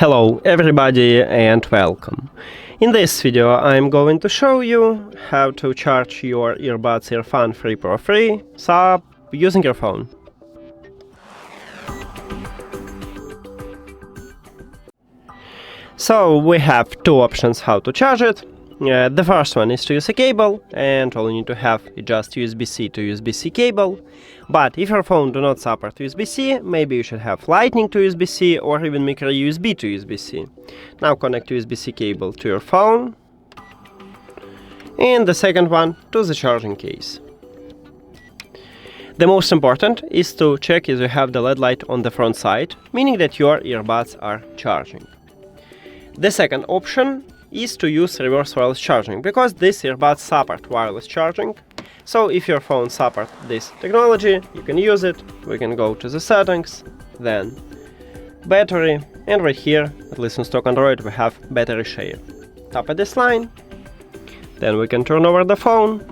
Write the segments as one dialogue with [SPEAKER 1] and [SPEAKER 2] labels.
[SPEAKER 1] Hello everybody and welcome. In this video I'm going to show you how to charge your earbuds EARFUN Free Pro free using your phone. So we have two options how to charge it. The first one is to use a cable, and all you need to have is just USB-C to USB-C cable. But if your phone do not support USB-C, maybe you should have Lightning to USB-C or even micro USB to USB-C. Now connect USB-C cable to your phone, and the second one to the charging case. The most important is to check if you have the LED light on the front side, meaning that your earbuds are charging. The second option is to use reverse wireless charging, because this earbuds support wireless charging. So if your phone supports this technology, you can use it. We can go to the settings, then battery, and right here, at least in stock Android, we have battery share. Tap at this line, then we can turn over the phone,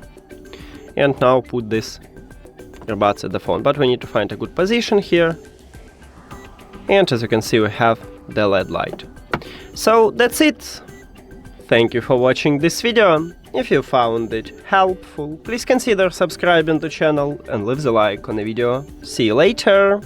[SPEAKER 1] and now put this earbuds at the phone. But we need to find a good position here, and as you can see, we have the LED light. So that's it. Thank you for watching this video. If you found it helpful, please consider subscribing to the channel and leave the like on the video. See you later!